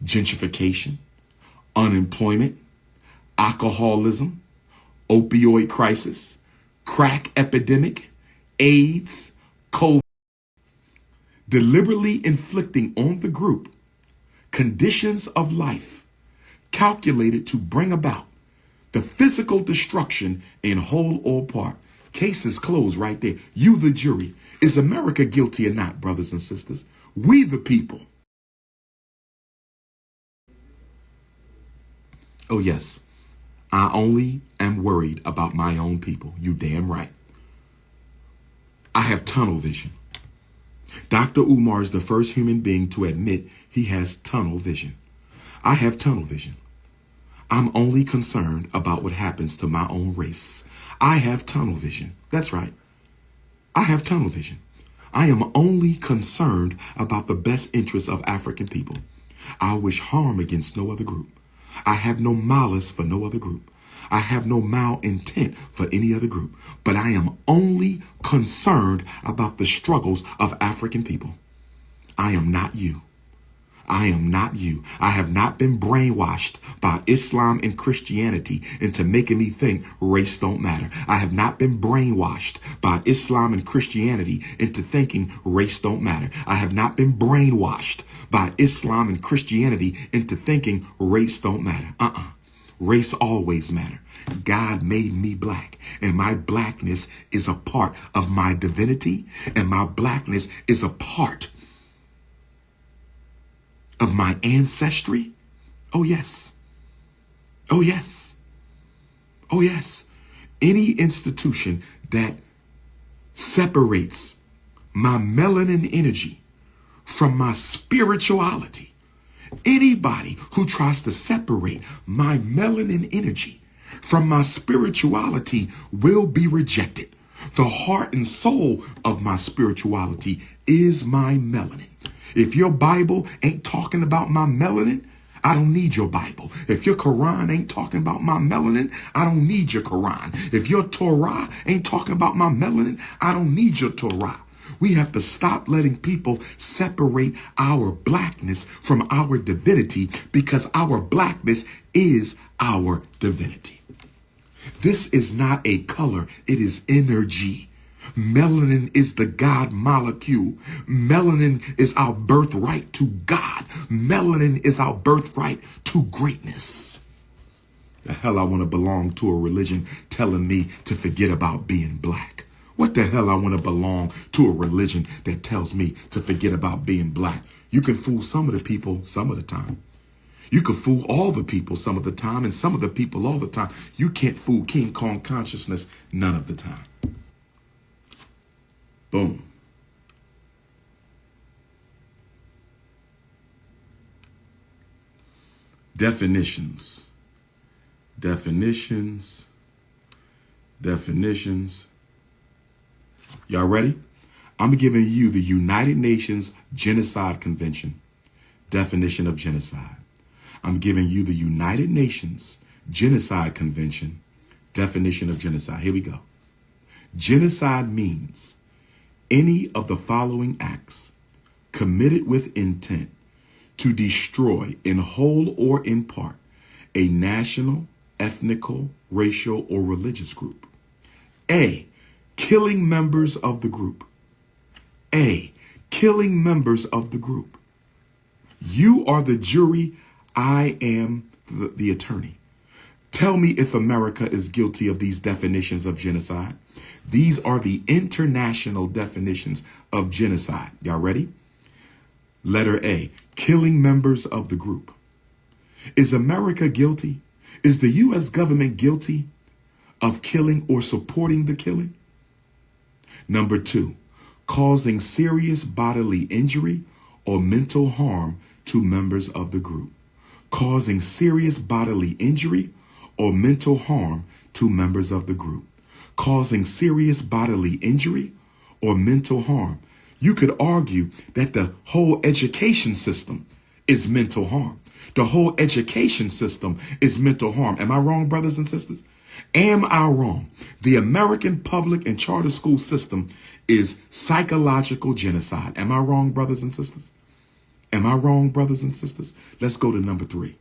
gentrification, unemployment, alcoholism, opioid crisis, crack epidemic, AIDS, COVID, deliberately inflicting on the group conditions of life calculated to bring about the physical destruction in whole or part. Case is closed right there. You, the jury. Is America guilty or not, brothers and sisters? We, the people. Oh, yes. I only am worried about my own people. You damn right. I have tunnel vision. Dr. Umar is the first human being to admit he has tunnel vision. I have tunnel vision. I'm only concerned about what happens to my own race. I have tunnel vision. That's right. I have tunnel vision. I am only concerned about the best interests of African people. I wish harm against no other group. I have no malice for no other group. I have no malintent for any other group, but I am only concerned about the struggles of African people. I am not you. I am not you. I have not been brainwashed by Islam and Christianity into making me think race don't matter. I have not been brainwashed by Islam and Christianity into thinking race don't matter. I have not been brainwashed by Islam and Christianity into thinking race don't matter. Race always matter. God made me black, and my blackness is a part of my divinity, and my blackness is a part of my ancestry. Oh, yes. Oh, yes. Oh, yes. Any institution that separates my melanin energy from my spirituality, anybody who tries to separate my melanin energy from my spirituality will be rejected. The heart and soul of my spirituality is my melanin. If your Bible ain't talking about my melanin, I don't need your Bible. If your Quran ain't talking about my melanin, I don't need your Quran. If your Torah ain't talking about my melanin, I don't need your Torah. We have to stop letting people separate our blackness from our divinity, because our blackness is our divinity. This is not a color, it is energy. Melanin is the God molecule. Melanin is our birthright to God. Melanin is our birthright to greatness. The hell I want to belong to a religion telling me to forget about being black? What the hell I want to belong to a religion that tells me to forget about being black? You can fool some of the people some of the time. You can fool all the people some of the time, and some of the people all the time. You can't fool King Kong consciousness none of the time. Boom. Definitions. Definitions. Definitions. Y'all ready? I'm giving you the United Nations Genocide Convention. Definition of genocide. I'm giving you the United Nations Genocide Convention. Definition of genocide. Here we go. Genocide means any of the following acts committed with intent to destroy in whole or in part a national, ethnical, racial, or religious group. A, killing members of the group. A, killing members of the group. You are the jury. I am the attorney. Tell me if America is guilty of these definitions of genocide. These are the international definitions of genocide. Y'all ready? Letter A, killing members of the group. Is America guilty? Is the U.S. government guilty of killing or supporting the killing? Number 2, causing serious bodily injury or mental harm to members of the group. Causing serious bodily injury or mental harm to members of the group. Causing serious bodily injury or mental harm. You could argue that the whole education system is mental harm. The whole education system is mental harm. Am I wrong, brothers and sisters? Am I wrong? The American public and charter school system is psychological genocide. Am I wrong, brothers and sisters? Am I wrong, brothers and sisters? Let's go to number 3.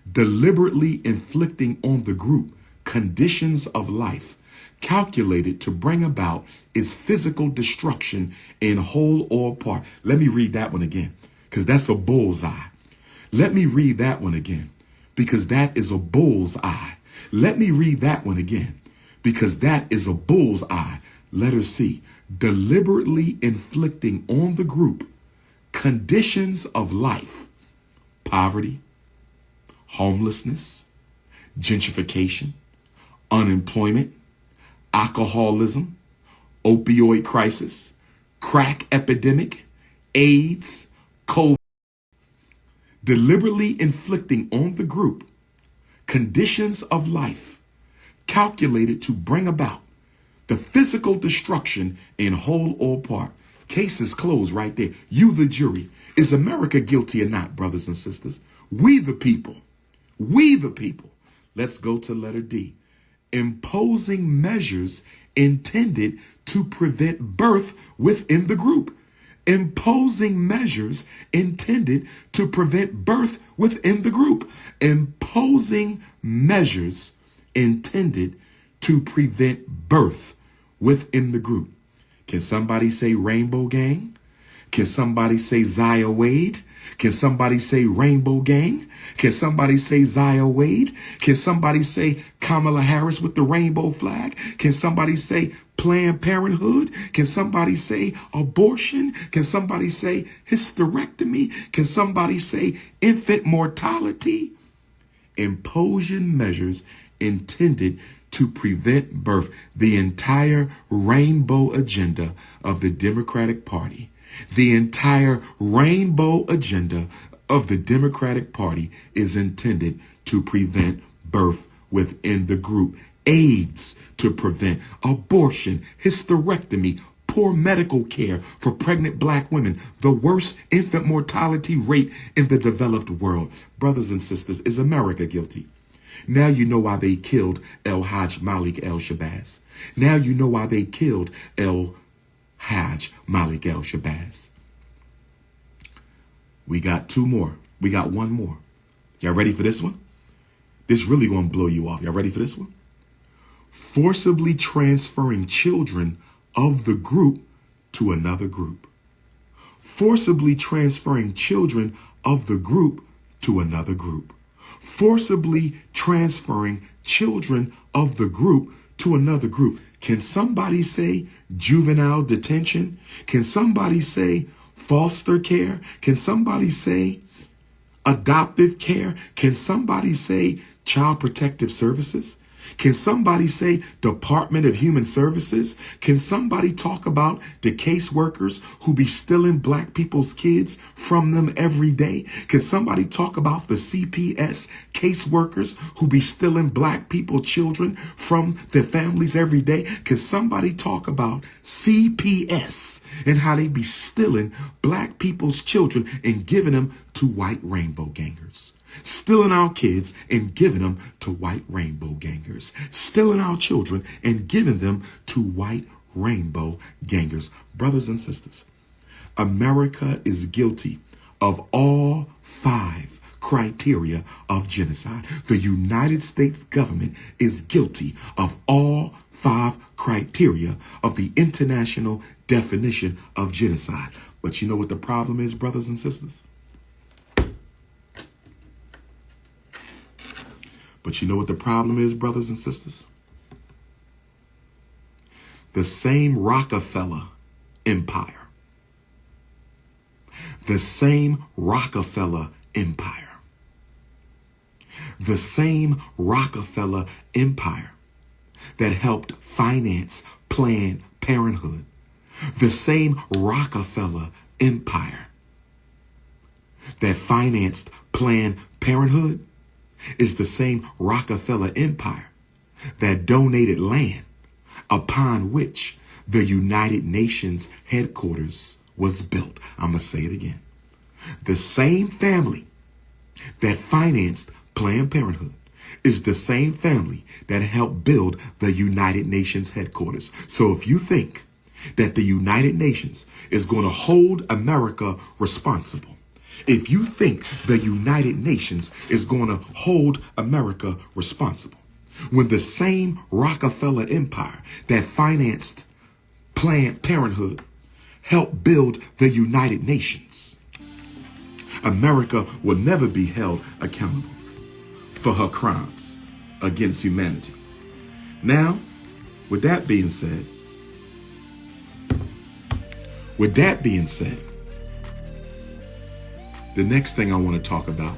Deliberately inflicting on the group conditions of life calculated to bring about its physical destruction in whole or part. Let me read that one again, because that's a bullseye. Let me read that one again, because that is a bullseye. Let me read that one again, because that is a bullseye. Letter C. Deliberately inflicting on the group conditions of life, poverty, homelessness, gentrification, unemployment, alcoholism, opioid crisis, crack epidemic, AIDS, COVID. Deliberately inflicting on the group conditions of life calculated to bring about the physical destruction in whole or part. Case is closed right there. You, the jury. Is America guilty or not, brothers and sisters? We, the people. We, the people. Let's go to letter D. Imposing measures intended to prevent birth within the group. Imposing measures intended to prevent birth within the group. Imposing measures intended to prevent birth within the group. Can somebody say Rainbow Gang? Can somebody say Zaya Wade? Can somebody say Rainbow Gang? Can somebody say Zaya Wade? Can somebody say Kamala Harris with the rainbow flag? Can somebody say Planned Parenthood? Can somebody say abortion? Can somebody say hysterectomy? Can somebody say infant mortality? Imposition measures intended to prevent birth. The entire rainbow agenda of the Democratic Party. The entire rainbow agenda of the Democratic Party is intended to prevent birth within the group. AIDS to prevent abortion, hysterectomy, poor medical care for pregnant black women, the worst infant mortality rate in the developed world. Brothers and sisters, is America guilty? Now you know why they killed El Hajj Malik El Shabazz. Now you know why they killed El Hajj Malik El Shabazz. We got 2 more. We got 1 more. Y'all ready for this one? This really gonna blow you off. Y'all ready for this one? Forcibly transferring children of the group to another group. Forcibly transferring children of the group to another group. Forcibly transferring children of the group to another group. Can somebody say juvenile detention? Can somebody say foster care? Can somebody say adoptive care? Can somebody say child protective services? Can somebody say Department of Human Services? Can somebody talk about the caseworkers who be stealing black people's kids from them every day? Can somebody talk about the CPS caseworkers who be stealing black people children from their families every day? Can somebody talk about CPS and how they be stealing black people's children and giving them to white rainbow gangers? Stealing our kids and giving them to white rainbow gangers. Stealing our children and giving them to white rainbow gangers. Brothers and sisters, America is guilty of all 5 criteria of genocide. The United States government is guilty of all 5 criteria of the international definition of genocide. But you know what the problem is, brothers and sisters? But you know what the problem is, brothers and sisters? The same Rockefeller empire. The same Rockefeller empire. The same Rockefeller empire that helped finance Planned Parenthood. The same Rockefeller empire that financed Planned Parenthood is the same Rockefeller empire that donated land upon which the United Nations headquarters was built. I'm going to say it again. The same family that financed Planned Parenthood is the same family that helped build the United Nations headquarters. So if you think that the United Nations is going to hold America responsible, If you think the United Nations is going to hold America responsible, when the same Rockefeller empire that financed Planned Parenthood helped build the United Nations, America will never be held accountable for her crimes against humanity. Now, with that being said, the next thing I want to talk about